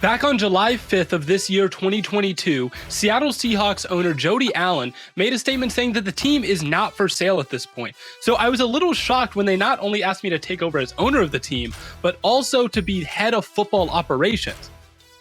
Back on July 5th of this year, 2022, Seattle Seahawks owner Jody Allen made a statement saying that the team is not for sale at this point. So I was a little shocked when they not only asked me to take over as owner of the team, but also to be head of football operations.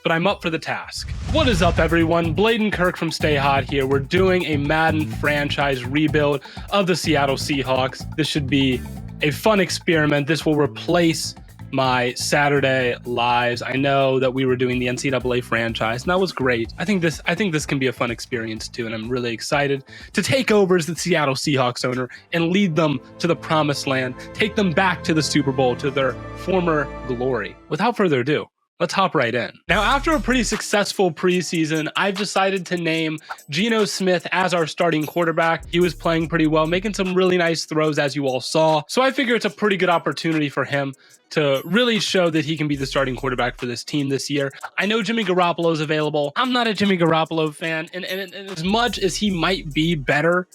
But I'm up for the task. What is up, everyone? Blaiden Kirk from Stay Hot here. We're doing a Madden franchise rebuild of the Seattle Seahawks. This should be a fun experiment. This will replace my Saturday lives. I know that we were doing the NCAA franchise, and that was great. I think this can be a fun experience too, and I'm really excited to take over as the Seattle Seahawks owner and lead them to the promised land, take them back to the Super Bowl, to their former glory. Without further ado, let's hop right in. Now, after a pretty successful preseason, I've decided to name Geno Smith as our starting quarterback. He was playing pretty well, making some really nice throws, as you all saw. So I figure it's a pretty good opportunity for him to really show that he can be the starting quarterback for this team this year. I know Jimmy Garoppolo is available. I'm not a Jimmy Garoppolo fan, and as much as he might be better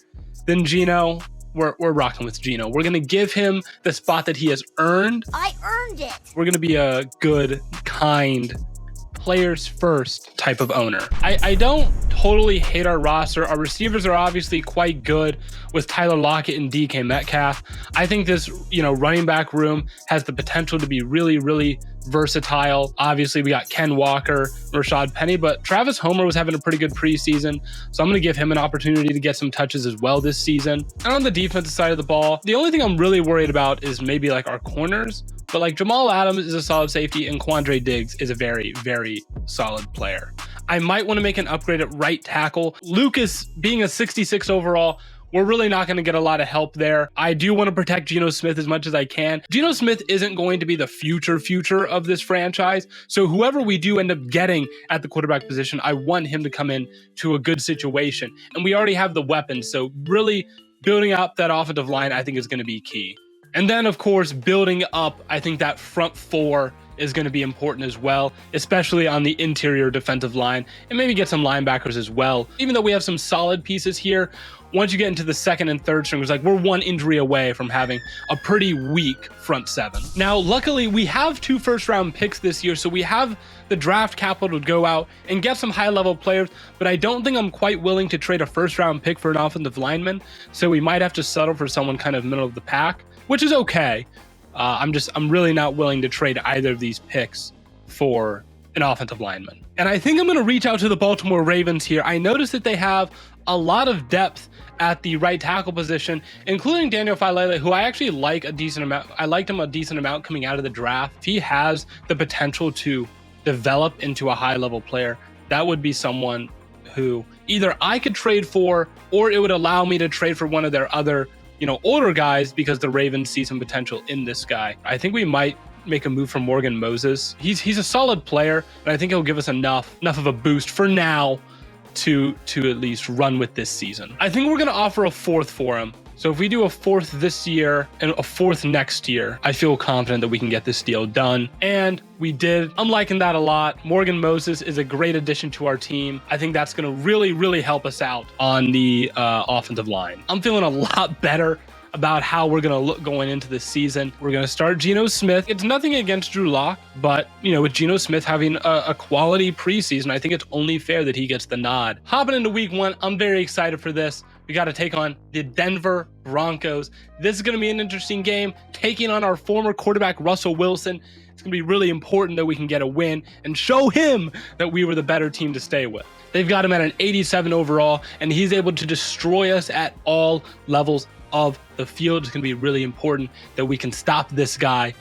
than Geno, we're rocking with Geno. We're going to give him the spot that he has earned. I earned it. We're going to be a good, kind, players first type of owner. I don't totally hate our roster. Our receivers are obviously quite good with Tyler Lockett and DK Metcalf. I think this, running back room has the potential to be really, really versatile. Obviously, we got Ken Walker, Rashaad Penny, but Travis Homer was having a pretty good preseason, so I'm going to give him an opportunity to get some touches as well this season. And on the defensive side of the ball, the only thing I'm really worried about is maybe like our corners, but like Jamal Adams is a solid safety and Quandre Diggs is a very, very solid player. I might want to make an upgrade at right tackle. Lucas being a 66 overall, we're really not going to get a lot of help there. I do want to protect Geno Smith as much as I can. Geno Smith isn't going to be the future of this franchise. So whoever we do end up getting at the quarterback position, I want him to come in to a good situation. And we already have the weapons. So really building up that offensive line, I think, is going to be key. And then, of course, building up, I think that front four is going to be important as well, especially on the interior defensive line, and maybe get some linebackers as well. Even though we have some solid pieces here, once you get into the second and third stringers, like we're one injury away from having a pretty weak front seven. Now, luckily, we have 2 first-round picks this year, so we have the draft capital to go out and get some high-level players, but I don't think I'm quite willing to trade a first-round pick for an offensive lineman, so we might have to settle for someone kind of middle of the pack, which is okay. I'm really not willing to trade either of these picks for an offensive lineman. And I think I'm going to reach out to the Baltimore Ravens here. I noticed that they have a lot of depth at the right tackle position, including Daniel Falele, who I actually like a decent amount. I liked him a decent amount coming out of the draft. If he has the potential to develop into a high-level player, that would be someone who either I could trade for, or it would allow me to trade for one of their other older guys, because the Ravens see some potential in this guy. I think we might make a move for Morgan Moses. He's a solid player, and I think he'll give us enough of a boost for now to at least run with this season. I think we're going to offer a 4th for him. So if we do a 4th this year and a 4th next year, I feel confident that we can get this deal done. And we did. I'm liking that a lot. Morgan Moses is a great addition to our team. I think that's going to really, really help us out on the offensive line. I'm feeling a lot better about how we're going to look going into this season. We're going to start Geno Smith. It's nothing against Drew Lock, but with Geno Smith having a quality preseason, I think it's only fair that he gets the nod. Hopping into week 1, I'm very excited for this. We got to take on the Denver Broncos. This is going to be an interesting game, taking on our former quarterback, Russell Wilson. It's going to be really important that we can get a win and show him that we were the better team to stay with. They've got him at an 87 overall, and he's able to destroy us at all levels of the field. It's going to be really important that we can stop this guy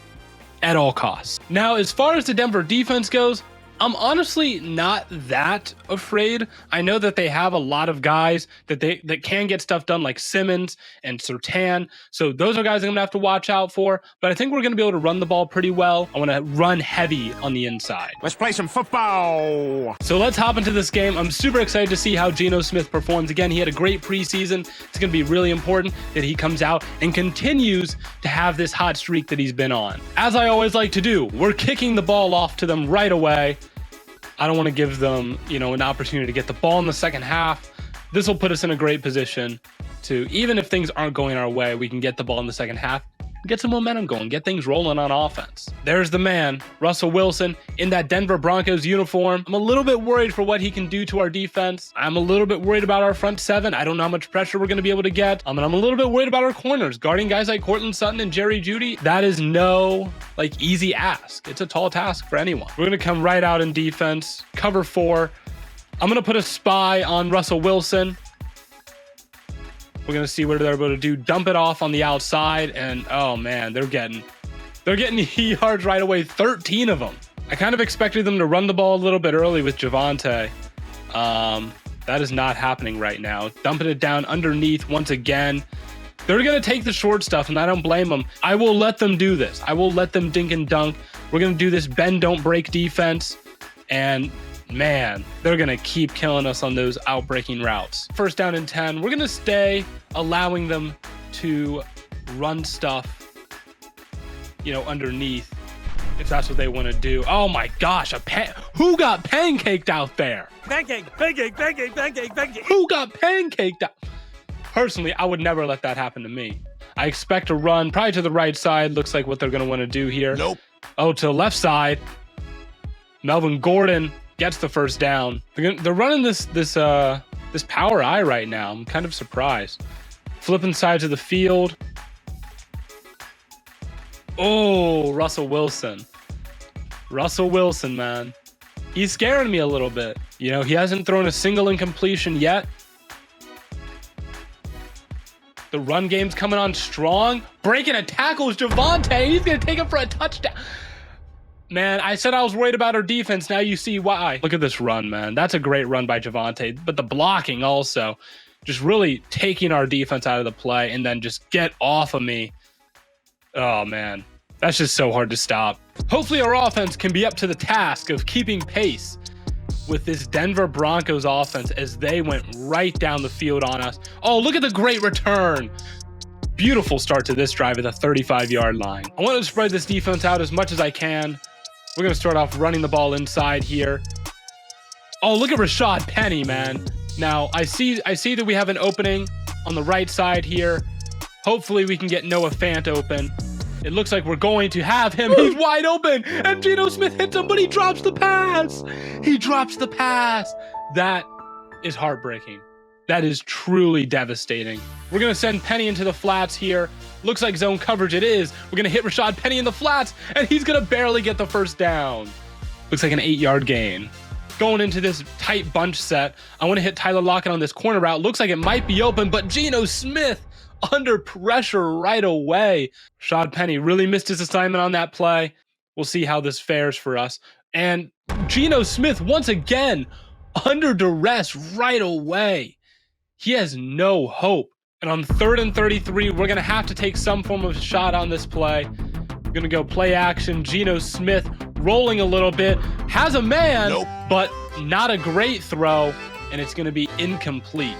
at all costs. Now, as far as the Denver defense goes, I'm honestly not that afraid. I know that they have a lot of guys that can get stuff done, like Simmons and Surtain. So those are guys I'm going to have to watch out for. But I think we're going to be able to run the ball pretty well. I want to run heavy on the inside. Let's play some football. So let's hop into this game. I'm super excited to see how Geno Smith performs. Again, he had a great preseason. It's going to be really important that he comes out and continues to have this hot streak that he's been on. As I always like to do, we're kicking the ball off to them right away. I don't want to give them, an opportunity to get the ball in the second half. This will put us in a great position to, even if things aren't going our way, we can get the ball in the second half, get some momentum going, get things rolling on offense. There's the man, Russell Wilson, in that Denver Broncos uniform. I'm a little bit worried for what he can do to our defense. I'm a little bit worried about our front seven. I don't know how much pressure we're going to be able to get. And I'm a little bit worried about our corners, guarding guys like Courtland Sutton and Jerry Jeudy. That is no easy ask. It's a tall task for anyone. We're going to come right out in defense, cover 4. I'm going to put a spy on Russell Wilson. We're going to see what they're able to do. Dump it off on the outside, and oh man, they're getting yards right away, 13 of them. I kind of expected them to run the ball a little bit early with Javonte. That is not happening right now. Dumping it down underneath once again. They're going to take the short stuff, and I don't blame them. I will let them do this. I will let them dink and dunk. We're going to do this bend, don't break defense, and man, they're going to keep killing us on those outbreaking routes. First down and 10. We're going to stay allowing them to run stuff, underneath if that's what they want to do. Oh my gosh, who got pancaked out there? Pancake. Who got pancaked out? Personally, I would never let that happen to me. I expect a run, probably to the right side. Looks like what they're going to want to do here. Nope. Oh, to the left side. Melvin Gordon gets the first down. They're running this power eye right now. I'm kind of surprised. Flipping sides of the field. Oh, Russell Wilson. Russell Wilson, man. He's scaring me a little bit. He hasn't thrown a single incompletion yet. The run game's coming on strong. Breaking a tackle is Javonte. He's going to take it for a touchdown. Man, I said I was worried about our defense. Now you see why. Look at this run, man. That's a great run by Javonte. But the blocking also, just really taking our defense out of the play and then just get off of me. Oh, man. That's just so hard to stop. Hopefully our offense can be up to the task of keeping pace with this Denver Broncos offense as they went right down the field on us. Oh, look at the great return. Beautiful start to this drive at the 35-yard line. I want to spread this defense out as much as I can. We're going to start off running the ball inside here. Oh, look at Rashaad Penny, man. Now, I see that we have an opening on the right side here. Hopefully, we can get Noah Fant open. It looks like we're going to have him. He's wide open, and Geno Smith hits him, but he drops the pass. He drops the pass. That is heartbreaking. That is truly devastating. We're going to send Penny into the flats here. Looks like zone coverage it is. We're going to hit Rashaad Penny in the flats, and he's going to barely get the first down. Looks like an 8-yard gain. Going into this tight bunch set, I want to hit Tyler Lockett on this corner route. Looks like it might be open, but Geno Smith under pressure right away. Rashaad Penny really missed his assignment on that play. We'll see how this fares for us. And Geno Smith, once again, under duress right away. He has no hope. And on 3rd and 33, we're going to have to take some form of shot on this play. We're going to go play action. Geno Smith rolling a little bit. Has a man, Nope. But not a great throw. And it's going to be incomplete.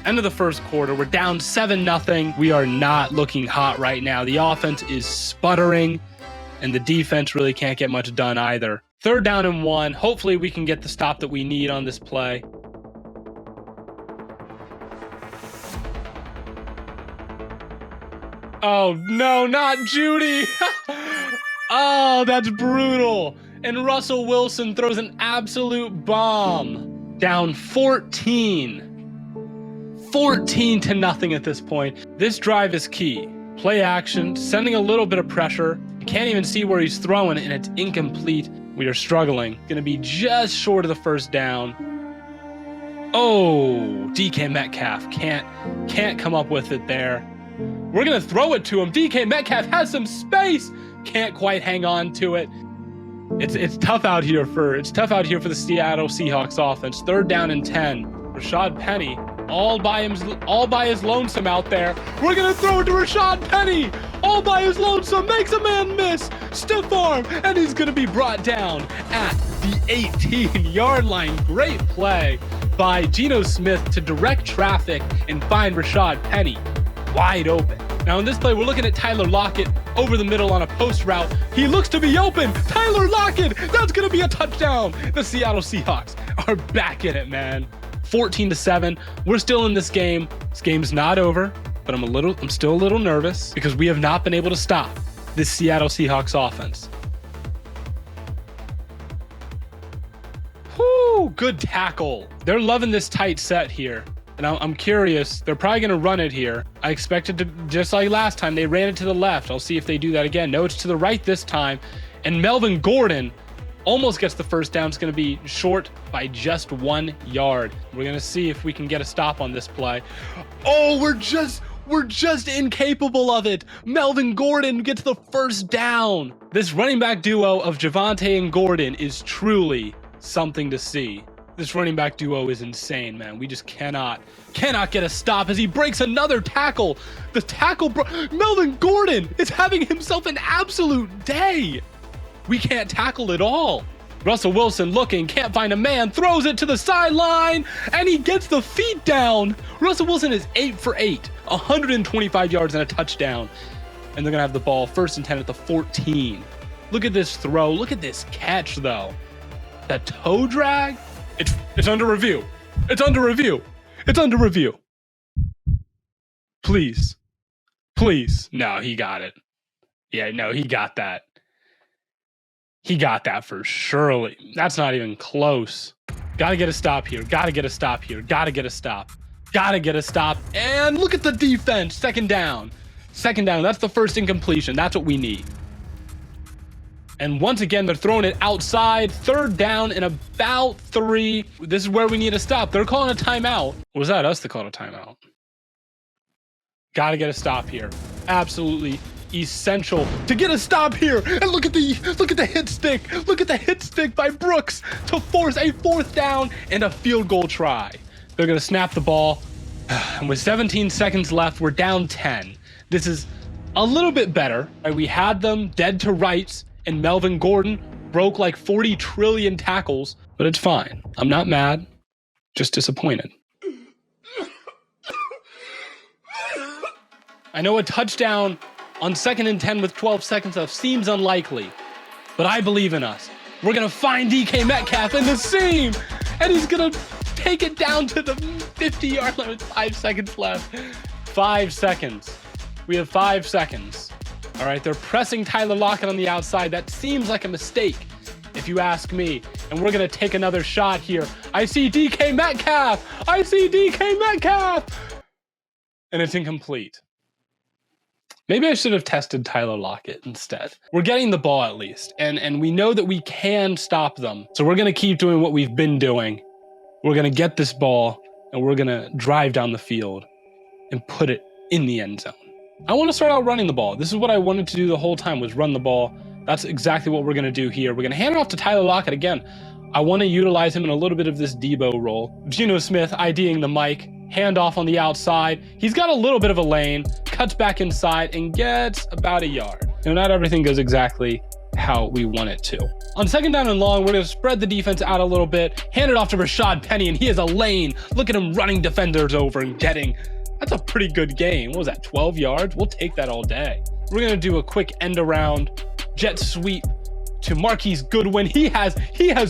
End of the first quarter. We're down 7-0. We are not looking hot right now. The offense is sputtering, and the defense really can't get much done either. 3rd down and 1. Hopefully we can get the stop that we need on this play. Oh, no, not Jeudy. Oh, that's brutal. And Russell Wilson throws an absolute bomb. Down 14 to nothing at this point. This drive is key. Play action, sending a little bit of pressure. You can't even see where he's throwing it, and it's incomplete. We are struggling. Going to be just short of the first down. Oh, DK Metcalf can't come up with it there. We're going to throw it to him. DK Metcalf has some space. Can't quite hang on to it. It's tough out here for the Seattle Seahawks offense. 3rd down and 10. Rashaad Penny all by his lonesome out there. We're going to throw it to Rashaad Penny. All by his lonesome. Makes a man miss. Stiff arm. And he's going to be brought down at the 18-yard line. Great play by Geno Smith to direct traffic and find Rashaad Penny wide open. Now in this play, we're looking at Tyler Lockett over the middle on a post route. He looks to be open. Tyler Lockett, that's going to be a touchdown. The Seattle Seahawks are back in it, man. 14-7. We're still in this game. This game's not over. but I'm still a little nervous because we have not been able to stop this Seattle Seahawks offense. Whoo, good tackle. They're loving this tight set here. And I'm curious, they're probably going to run it here. I expected to, just like last time, they ran it to the left. I'll see if they do that again. No, it's to the right this time. And Melvin Gordon almost gets the first down. It's going to be short by just 1 yard. We're going to see if we can get a stop on this play. Oh, we're just incapable of it. Melvin Gordon gets the first down. This running back duo of Javonte and Gordon is truly something to see. This running back duo is insane, man. We just cannot get a stop as he breaks another tackle. The tackle, Melvin Gordon is having himself an absolute day. We can't tackle at all. Russell Wilson looking, can't find a man, throws it to the sideline, and he gets the feet down. Russell Wilson is 8 for 8, 125 yards and a touchdown. And they're gonna have the ball 1st and 10 at the 14. Look at this throw, look at this catch though. That toe drag, it's under review. It's under review. It's under review. Please. No, he got it. Yeah, no, he got that. He got that for surely. That's not even close. Gotta get a stop here. Gotta get a stop here. Gotta get a stop. Gotta get a stop. And look at the defense. 2nd down. 2nd down. That's the first incompletion. That's what we need. And once again, they're throwing it outside. 3rd down and about 3. This is where we need to stop. They're calling a timeout. Or was that us that called a timeout? Gotta get a stop here. Absolutely essential to get a stop here. And look at the hit stick. Look at the hit stick by Brooks to force a 4th down and a field goal try. They're gonna snap the ball. And with 17 seconds left, we're down 10. This is a little bit better. We had them dead to rights, and Melvin Gordon broke like 40 trillion tackles, but it's fine. I'm not mad, just disappointed. I know a touchdown on 2nd and 10 with 12 seconds left seems unlikely, but I believe in us. We're gonna find DK Metcalf in the seam, and he's gonna take it down to the 50-yard line with 5 seconds left. 5 seconds. We have 5 seconds. All right, they're pressing Tyler Lockett on the outside. That seems like a mistake, if you ask me. And we're gonna take another shot here. I see DK Metcalf. And it's incomplete. Maybe I should have tested Tyler Lockett instead. We're getting the ball at least, and we know that we can stop them. So we're gonna keep doing what we've been doing. We're gonna get this ball, and we're gonna drive down the field and put it in the end zone. I want to start out running the ball. This is what I wanted to do the whole time, was run the ball. That's exactly what we're gonna do here. We're gonna hand it off to Tyler Lockett again. I want to utilize him in a little bit of this Debo role. Geno Smith IDing the mic, handoff on the outside. He's got a little bit of a lane, cuts back inside and gets about a yard. Not everything goes exactly how we want it to. On 2nd down and long, we're going to spread the defense out a little bit, hand it off to Rashaad Penny, and he has a lane. Look at him running defenders over and getting, that's a pretty good game. What was that, 12 yards? We'll take that all day. We're going to do a quick end around, jet sweep to Marquise Goodwin. He has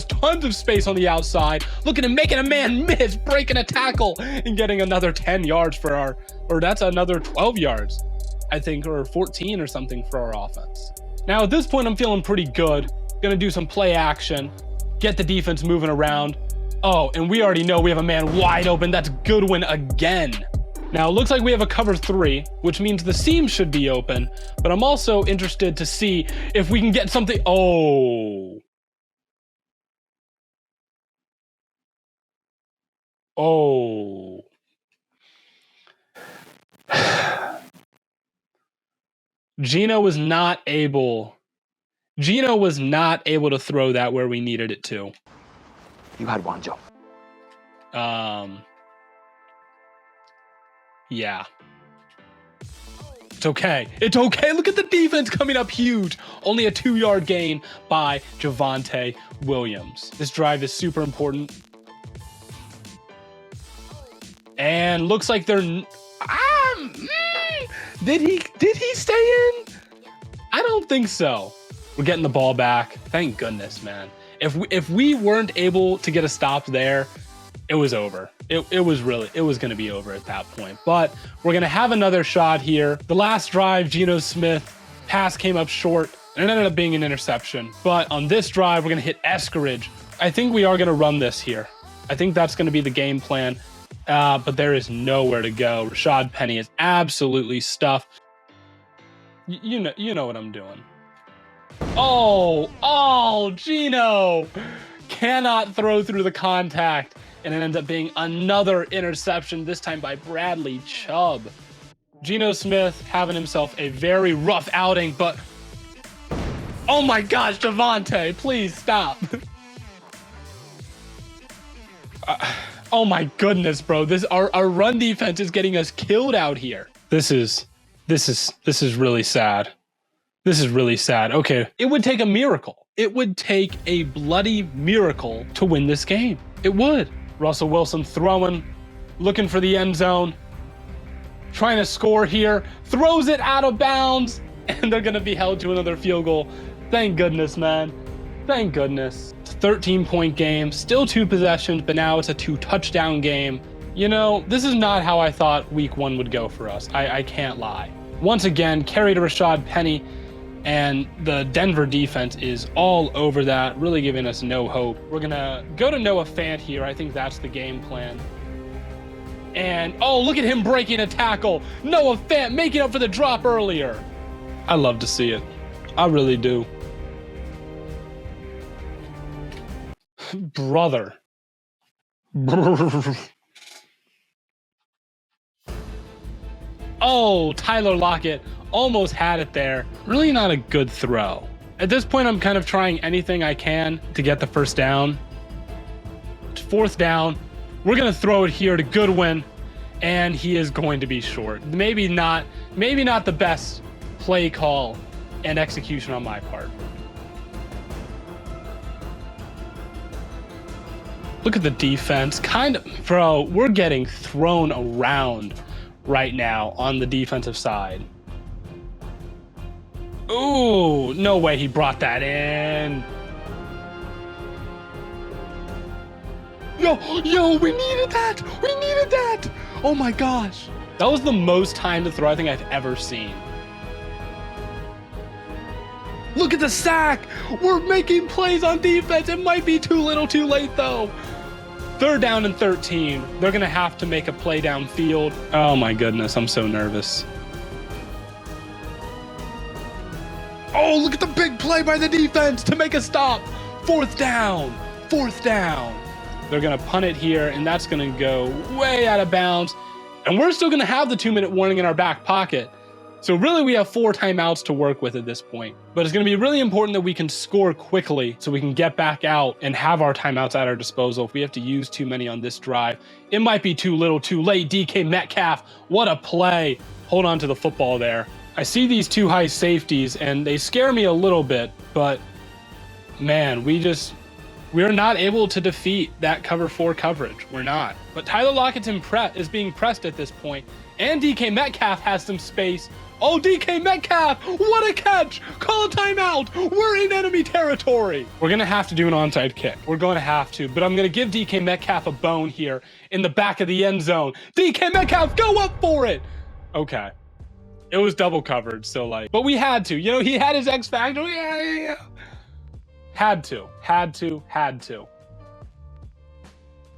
tons of space on the outside. Look at him making a man miss, breaking a tackle, and getting another 10 yards for our, or that's another 12 yards, I think, or 14 or something for our offense. Now at this point, I'm feeling pretty good. Gonna do some play action, get the defense moving around. Oh, and we already know we have a man wide open. That's Goodwin again. Now, it looks like we have a cover 3, which means the seam should be open, but I'm also interested to see if we can get something. Oh. Geno was not able to throw that where we needed it to. You had one job. Yeah. It's okay. It's okay. Look at the defense coming up huge. Only a 2-yard gain by Javonte Williams. This drive is super important. And looks like they're... Did he stay in? I don't think so. We're getting the ball back. Thank goodness, man. If we weren't able to get a stop there, it was over. It was going to be over at that point. But we're going to have another shot here. The last drive, Geno Smith, pass came up short, and it ended up being an interception. But on this drive, we're going to hit Eskridge. I think we are going to run this here. I think that's going to be the game plan. But there is nowhere to go. Rashaad Penny is absolutely stuffed. You know what I'm doing. Oh, Geno cannot throw through the contact, and it ends up being another interception, this time by Bradley Chubb. Geno Smith having himself a very rough outing, but oh my gosh, Javonte, please stop. Oh my goodness, bro. Our run defense is getting us killed out here. This is really sad. This is really sad. Okay, it would take a miracle. It would take a bloody miracle to win this game. It would. Russell Wilson throwing, looking for the end zone, trying to score here, throws it out of bounds, and they're going to be held to another field goal. Thank goodness, man. Thank goodness. It's a 13-point game, still 2 possessions, but now it's a 2-touchdown game. You know, this is not how I thought week 1 would go for us. I can't lie. Once again, carry to Rashaad Penny, and the Denver defense is all over that, really giving us no hope. We're going to go to Noah Fant here. I think that's the game plan. And, oh, look at him breaking a tackle. Noah Fant making up for the drop earlier. I love to see it. I really do. Brother. Oh, Tyler Lockett almost had it there. Really not a good throw. At this point, I'm kind of trying anything I can to get the first down. 4th down. We're going to throw it here to Goodwin, and he is going to be short. Maybe not the best play call and execution on my part. Look at the defense. Bro, we're getting thrown around right now on the defensive side. Ooh, no way he brought that in. Yo, we needed that. We needed that. Oh my gosh. That was the most time to throw I think I've ever seen. Look at the sack. We're making plays on defense. It might be too little too late though. 3rd down and 13. They're going to have to make a play downfield. Oh my goodness, I'm so nervous. Oh, look at the big play by the defense to make a stop. 4th down. 4th down. They're going to punt it here, and that's going to go way out of bounds. And we're still going to have the 2-minute warning in our back pocket. So really, we have 4 timeouts to work with at this point. But it's going to be really important that we can score quickly so we can get back out and have our timeouts at our disposal. If we have to use too many on this drive, it might be too little too late. DK Metcalf, what a play. Hold on to the football there. I see these 2 high safeties, and they scare me a little bit. But, man, we're not able to defeat that cover 4 coverage. We're not. But Tyler Lockett's is being pressed at this point. And DK Metcalf has some space. Oh, DK Metcalf, what a catch. Call a timeout. We're in enemy territory. We're going to have to do an onside kick. We're going to have to. But I'm going to give DK Metcalf a bone here in the back of the end zone. DK Metcalf, go up for it. Okay. It was double covered, so but we had to. You know, he had his X factor. Yeah. Had to.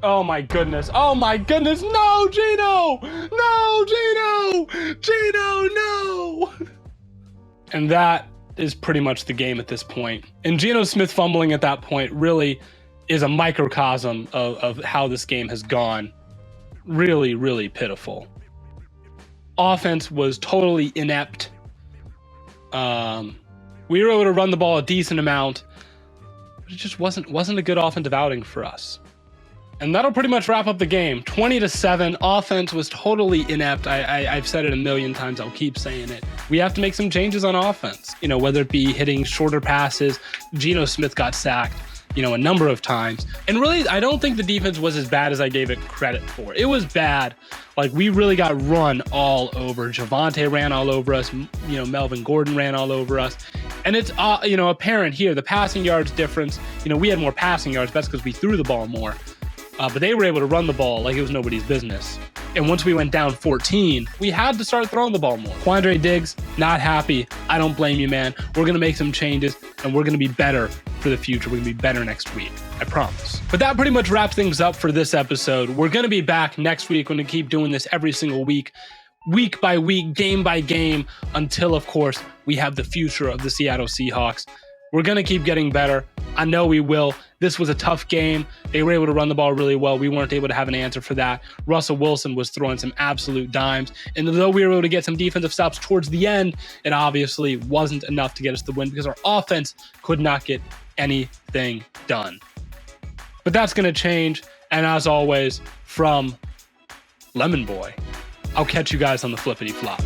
Oh my goodness. No, Geno. No. And that is pretty much the game at this point. And Geno Smith fumbling at that point really is a microcosm of how this game has gone. Really, really pitiful. Offense was totally inept. We were able to run the ball a decent amount, but it just wasn't a good offensive outing for us. And that'll pretty much wrap up the game. 20-7. Offense was totally inept. I've said it a million times. I'll keep saying it. We have to make some changes on offense. You know, whether it be hitting shorter passes. Geno Smith got sacked, a number of times. And really, I don't think the defense was as bad as I gave it credit for. It was bad. We really got run all over. Javonte ran all over us. Melvin Gordon ran all over us. And it's, apparent here, the passing yards difference. We had more passing yards. That's because we threw the ball more. but they were able to run the ball like it was nobody's business. And once we went down 14, we had to start throwing the ball more. Quandre Diggs, not happy. I don't blame you, man. We're going to make some changes, and we're going to be better for the future. We're going to be better next week. I promise. But that pretty much wraps things up for this episode. We're going to be back next week. We're going to keep doing this every single week by week, game by game, until, of course, we have the future of the Seattle Seahawks. We're going to keep getting better. I know we will. This was a tough game. They were able to run the ball really well. We weren't able to have an answer for that. Russell Wilson was throwing some absolute dimes. And though we were able to get some defensive stops towards the end, it obviously wasn't enough to get us the win because our offense could not get anything done. But that's going to change. And as always, from Lemon Boy, I'll catch you guys on the flippity flop.